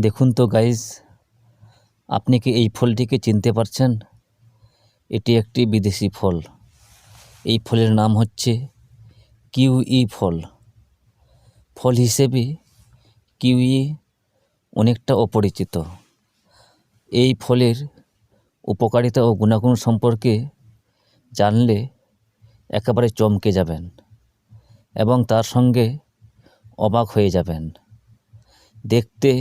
দেখুন তো গাইস, আপনি কি এই ফলটিকে চিনতে পারছেন? এটি একটি বিদেশি ফল। এই ফলের নাম হচ্ছে কিউই ফল। ফল হিসেবে কিউই অনেকটা অপরিচিত। এই ফলের উপকারিতা ও গুণাগুণ সম্পর্কে জানলে একেবারে চমকে যাবেন এবং তার সঙ্গে অবাক হয়ে যাবেন। দেখতে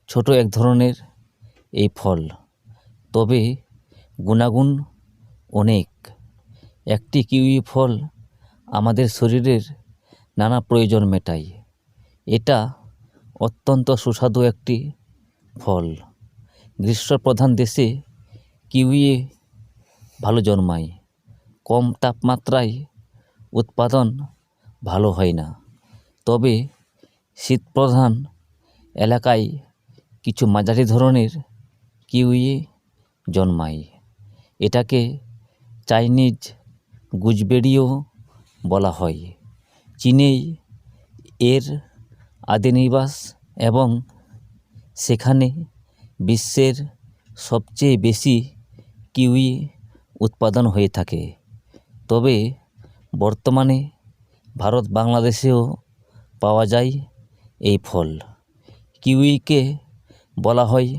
ছোট এক ধরনের এই ফল, তবে গুণাগুণ অনেক। একটি কিউই ফল আমাদের শরীরের নানা প্রয়োজন মেটায়। এটা অত্যন্ত সুস্বাদু একটি ফল। গ্রীষ্মপ্রধান দেশে কিউই ভালো জন্মায়। কম তাপমাত্রায় উৎপাদন ভালো হয় না, তবে শীতপ্রধান এলাকায় কিছু মাঝারি ধরনের কিউই জন্মায়। এটাকে চাইনিজ গুজবেরিও বলা হয়। চীনেই এর আদি নিবাস এবং সেখানে বিশ্বের সবচেয়ে বেশি কিউই উৎপাদন হয়ে থাকে। তবে বর্তমানে ভারত বাংলাদেশেও পাওয়া যায় এই ফল। কিউইকে বলা হয়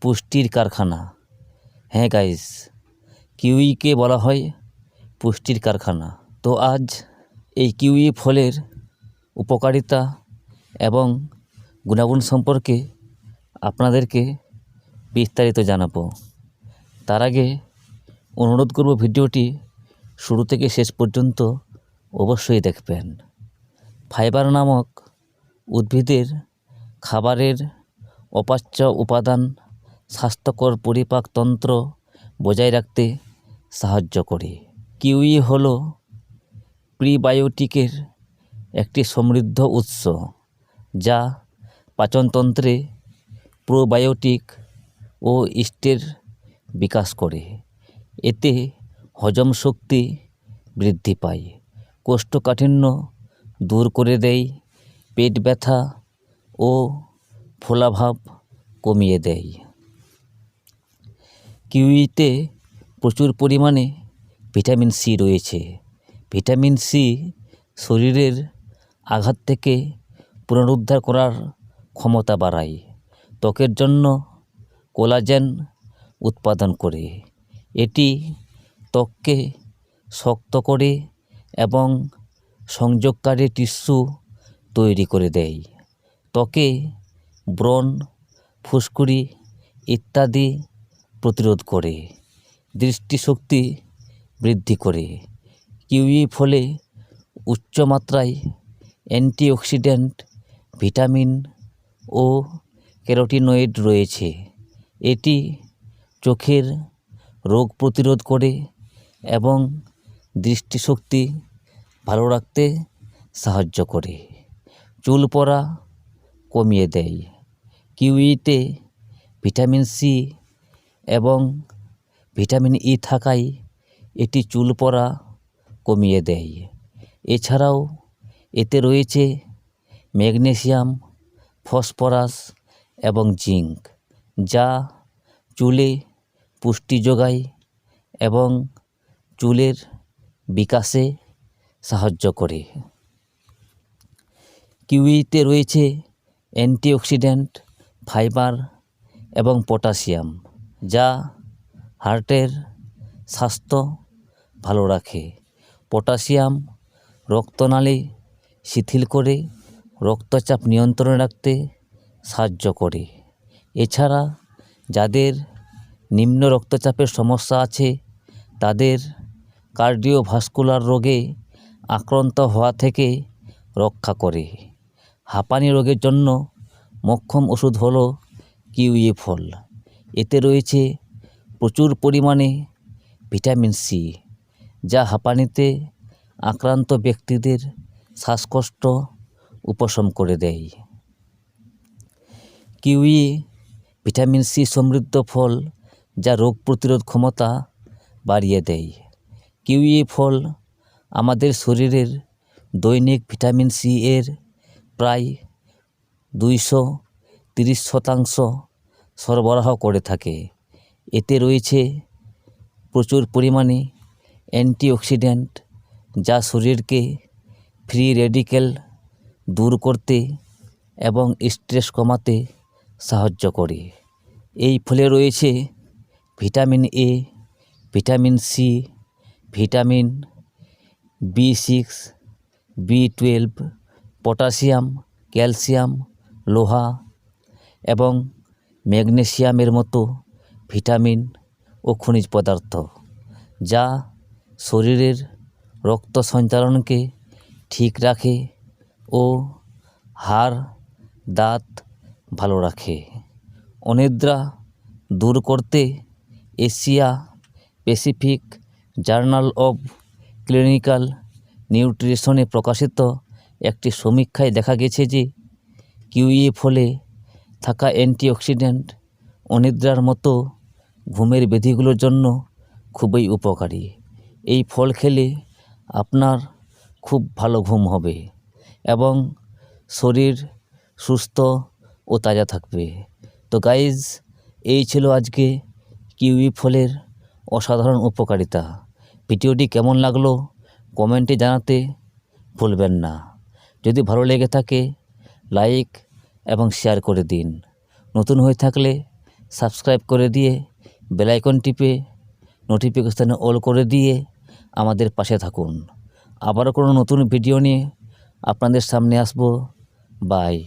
পুষ্টির কারখানা। হ্যাঁ গাইস, কিউইকে বলা হয় পুষ্টির কারখানা। তো আজ এই কিউই ফলের উপকারিতা এবং গুণাগুণ সম্পর্কে আপনাদেরকে বিস্তারিত জানাবো। তার আগে অনুরোধ করব, ভিডিওটি শুরু থেকে শেষ পর্যন্ত অবশ্যই দেখবেন। ফাইবার নামক উদ্ভিদের খাবারের অপাচ্য উপাদান স্বাস্থ্যকর পরিপাকতন্ত্র বজায় রাখতে সাহায্য করে। কিউই হলো প্রিবায়োটিকের একটি সমৃদ্ধ উৎস, যা পাচনতন্ত্রে প্রোবায়োটিক ও ইস্টের বিকাশ করে। এতে হজম শক্তি বৃদ্ধি পায়, কোষ্ঠকাঠিন্য দূর করে দেয়, পেট ব্যথা ও ফোলাভাব কমিয়ে দেয়। কিউইতে প্রচুর পরিমাণে ভিটামিন সি রয়েছে। ভিটামিন সি শরীরের আঘাত থেকে পুনরুদ্ধার করার ক্ষমতা বাড়ায়, ত্বকের জন্য কোলাজেন উৎপাদন করে। এটি ত্বককে শক্ত করে এবং সংযোগকারী টিস্যু তৈরি করে দেয়। ত্বকে ব্রণ, ফুসকুড়ি ইত্যাদি প্রতিরোধ করে। দৃষ্টিশক্তি বৃদ্ধি করে। কিউই ফলে উচ্চমাত্রায় অ্যান্টিঅক্সিডেন্ট, ভিটামিন ও ক্যারোটিনয়েড রয়েছে। এটি চোখের রোগ প্রতিরোধ করে এবং দৃষ্টিশক্তি ভালো রাখতে সাহায্য করে। চুল পড়া কমিয়ে দেয়। কিউইতে ভিটামিন সি এবং ভিটামিন ই থাকায় এটি চুল পড়া কমিয়ে দেয়। এছাড়াও এতে রয়েছে ম্যাগনেসিয়াম, ফসফরাস এবং জিঙ্ক, যা চুলে পুষ্টি যোগায় এবং চুলের বিকাশে সাহায্য করে। কিউইতে রয়েছে অ্যান্টিঅক্সিডেন্ট, ফাইবার এবং পটাশিয়াম, যা হার্টের স্বাস্থ্য ভালো রাখে। পটাশিয়াম রক্তনালী শিথিল করে রক্তচাপ নিয়ন্ত্রণে রাখতে সাহায্য করে। এছাড়া যাদের নিম্ন রক্তচাপের সমস্যা আছে, তাদের কার্ডিওভাস্কুলার রোগে আক্রান্ত হওয়া থেকে রক্ষা করে। হাঁপানি রোগের জন্য মোক্ষম ওষুধ হলো কিউই ফল। এতে রয়েছে প্রচুর পরিমাণে ভিটামিন সি, যা হাঁপানিতে আক্রান্ত ব্যক্তিদের শ্বাসকষ্ট উপশম করে দেয়। কিউই ভিটামিন সি সমৃদ্ধ ফল, যা রোগ প্রতিরোধ ক্ষমতা বাড়িয়ে দেয়। কিউই ফল আমাদের শরীরের দৈনিক ভিটামিন সি এর প্রায় 200 30% সরবরাহ করে থাকে। এতে রয়েছে প্রচুর পরিমাণে অ্যান্টিঅক্সিডেন্ট, যা শরীরকে ফ্রি রেডিক্যাল দূর করতে এবং স্ট্রেস কমাতে সাহায্য করে। এই ফলে রয়েছে vitamin A, vitamin C, vitamin B6, B12, potassium, calcium, লোহা এবং ম্যাগনেসিয়ামের মতো ভিটামিন ও খনিজ পদার্থ, যা শরীরের রক্ত সঞ্চালনকে ঠিক রাখে ও হাড়, দাঁত ভালো রাখে। অনিদ্রা দূর করতে Asia Pacific journal of clinical নিউট্রিশনে প্রকাশিত একটি সমীক্ষায় দেখা গেছে যে কিউই ফলে থাকা অ্যান্টিঅক্সিডেন্ট অনিদ্রার মতো ঘুমের ব্যাধিগুলোর জন্য খুবই উপকারী। এই ফল খেলে আপনার খুব ভালো ঘুম হবে এবং শরীর সুস্থ ও তাজা থাকবে। তো গাইজ, এই ছিল আজকে কিউই ফলের অসাধারণ উপকারিতা। ভিডিওটি কেমন লাগলো কমেন্টে জানাতে ভুলবেন না। যদি ভালো লেগে থাকে লাইক এবং শেয়ার করে দিন। নতুন হয়ে থাকলে সাবস্ক্রাইব করে দিয়ে বেল আইকন টিপে নোটিফিকেশানে অল করে দিয়ে আমাদের পাশে থাকুন। আবারও কোনো নতুন ভিডিও নিয়ে আপনাদের সামনে আসবো। বাই।